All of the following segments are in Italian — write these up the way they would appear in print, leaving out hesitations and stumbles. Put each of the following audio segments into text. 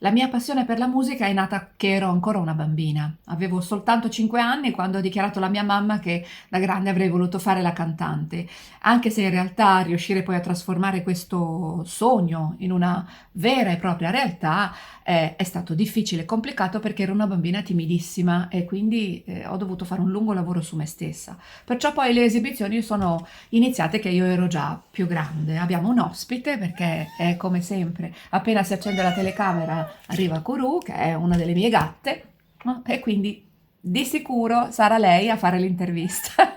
La mia passione per la musica è nata che ero ancora una bambina. Avevo soltanto 5 anni quando ho dichiarato alla mia mamma che da grande avrei voluto fare la cantante, anche se in realtà riuscire poi a trasformare questo sogno in una vera e propria realtà è stato difficile e complicato perché ero una bambina timidissima e quindi ho dovuto fare un lungo lavoro su me stessa. Perciò poi le esibizioni sono iniziate che io ero già più grande. Abbiamo un ospite perché è come sempre, appena si accende la telecamera arriva Kuru, che è una delle mie gatte, no? E quindi di sicuro sarà lei a fare l'intervista.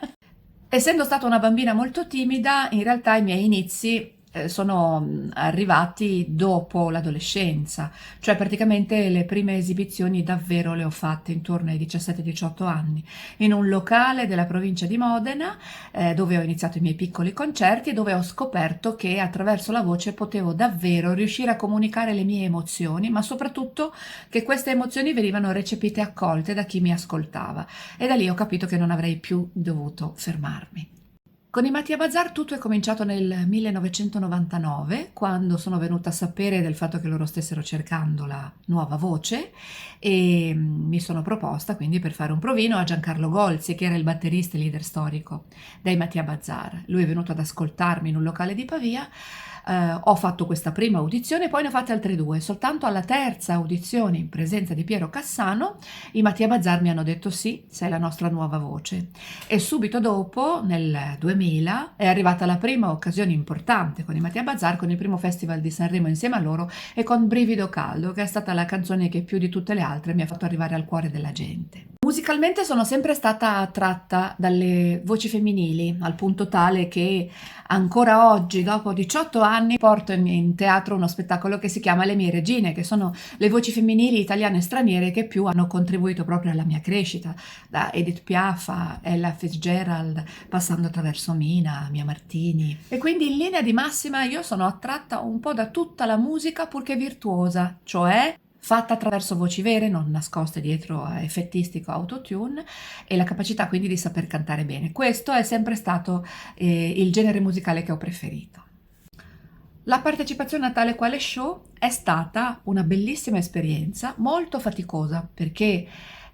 Essendo stata una bambina molto timida, in realtà i miei inizi sono arrivati dopo l'adolescenza, cioè praticamente le prime esibizioni davvero le ho fatte intorno ai 17-18 anni, in un locale della provincia di Modena, dove ho iniziato i miei piccoli concerti e dove ho scoperto che attraverso la voce potevo davvero riuscire a comunicare le mie emozioni, ma soprattutto che queste emozioni venivano recepite e accolte da chi mi ascoltava. E da lì ho capito che non avrei più dovuto fermarmi. Con i Mattia Bazar tutto è cominciato nel 1999, quando sono venuta a sapere del fatto che loro stessero cercando la nuova voce e mi sono proposta quindi per fare un provino a Giancarlo Golzi, che era il batterista e leader storico dei Mattia Bazar. Lui è venuto ad ascoltarmi in un locale di Pavia. Ho fatto questa prima audizione, poi ne ho fatte altre due. Soltanto alla terza audizione, in presenza di Piero Cassano, i Mattia Bazar mi hanno detto sì, sei la nostra nuova voce. E subito dopo, nel 2000, è arrivata la prima occasione importante con i Mattia Bazar, con il primo festival di Sanremo insieme a loro e con Brivido Caldo, che è stata la canzone che più di tutte le altre mi ha fatto arrivare al cuore della gente. Musicalmente sono sempre stata attratta dalle voci femminili, al punto tale che ancora oggi, dopo 18 anni, porto in teatro uno spettacolo che si chiama Le mie regine, che sono le voci femminili italiane e straniere che più hanno contribuito proprio alla mia crescita, da Edith Piaf a Ella Fitzgerald, passando attraverso Mina, Mia Martini. E quindi in linea di massima io sono attratta un po' da tutta la musica purché virtuosa, cioè fatta attraverso voci vere, non nascoste dietro a effettistico autotune, e la capacità quindi di saper cantare bene. Questo è sempre stato il genere musicale che ho preferito. La partecipazione a tale quale show è stata una bellissima esperienza, molto faticosa, perché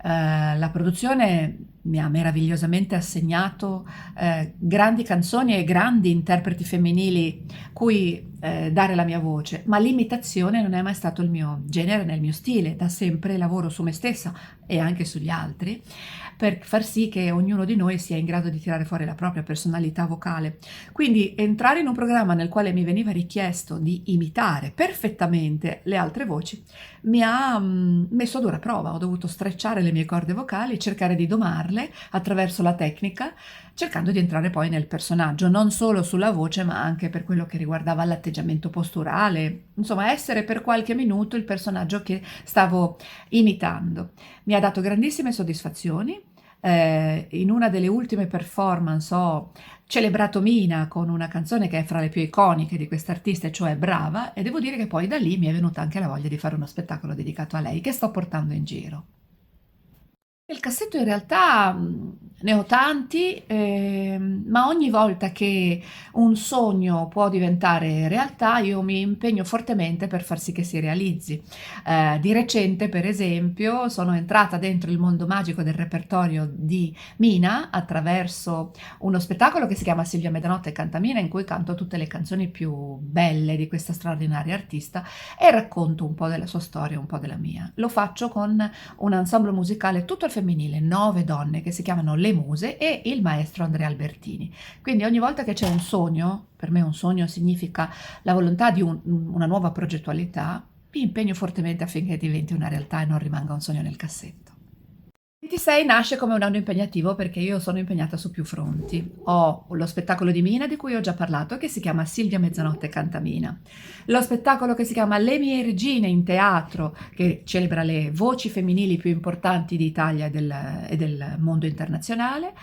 la produzione mi ha meravigliosamente assegnato grandi canzoni e grandi interpreti femminili cui dare la mia voce, ma l'imitazione non è mai stato il mio genere né il mio stile. Da sempre lavoro su me stessa e anche sugli altri per far sì che ognuno di noi sia in grado di tirare fuori la propria personalità vocale. Quindi entrare in un programma nel quale mi veniva richiesto di imitare perfettamente le altre voci mi ha messo a dura prova. Ho dovuto strecciare le mie corde vocali, cercare di domarle attraverso la tecnica, cercando di entrare poi nel personaggio, non solo sulla voce, ma anche per quello che riguardava l'atteggiamento posturale, insomma, essere per qualche minuto il personaggio che stavo imitando. Mi ha dato grandissime soddisfazioni. In una delle ultime performance ho celebrato Mina con una canzone che è fra le più iconiche di quest'artista, e cioè Brava, e devo dire che poi da lì mi è venuta anche la voglia di fare uno spettacolo dedicato a lei, che sto portando in giro. Il cassetto in realtà ne ho tanti, ma ogni volta che un sogno può diventare realtà, io mi impegno fortemente per far sì che si realizzi. Di recente, per esempio, sono entrata dentro il mondo magico del repertorio di Mina attraverso uno spettacolo che si chiama Silvia Mezzanotte canta Mina, in cui canto tutte le canzoni più belle di questa straordinaria artista e racconto un po' della sua storia, un po' della mia. Lo faccio con un ensemble musicale tutto al femminile, 9 donne che si chiamano Le Muse e il maestro Andrea Albertini. Quindi ogni volta che c'è un sogno, per me un sogno significa la volontà di una nuova progettualità, mi impegno fortemente affinché diventi una realtà e non rimanga un sogno nel cassetto. 26 nasce come un anno impegnativo perché io sono impegnata su più fronti. Ho lo spettacolo di Mina di cui ho già parlato, che si chiama Silvia Mezzanotte canta Mina. Lo spettacolo che si chiama Le mie regine in teatro, che celebra le voci femminili più importanti d'Italia e del mondo internazionale.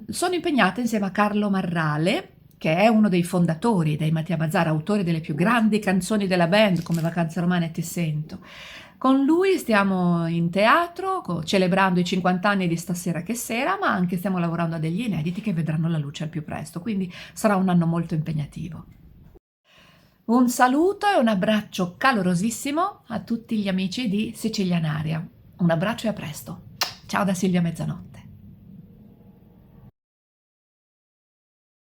Sono impegnata insieme a Carlo Marrale, che è uno dei fondatori dei Mattia Bazar, autore delle più grandi canzoni della band come Vacanze romane e Ti sento. Con lui stiamo in teatro, celebrando i 50 anni di Stasera che sera, ma anche stiamo lavorando a degli inediti che vedranno la luce al più presto, quindi sarà un anno molto impegnativo. Un saluto e un abbraccio calorosissimo a tutti gli amici di Sicilianaria. Un abbraccio e a presto. Ciao da Silvia Mezzanotte.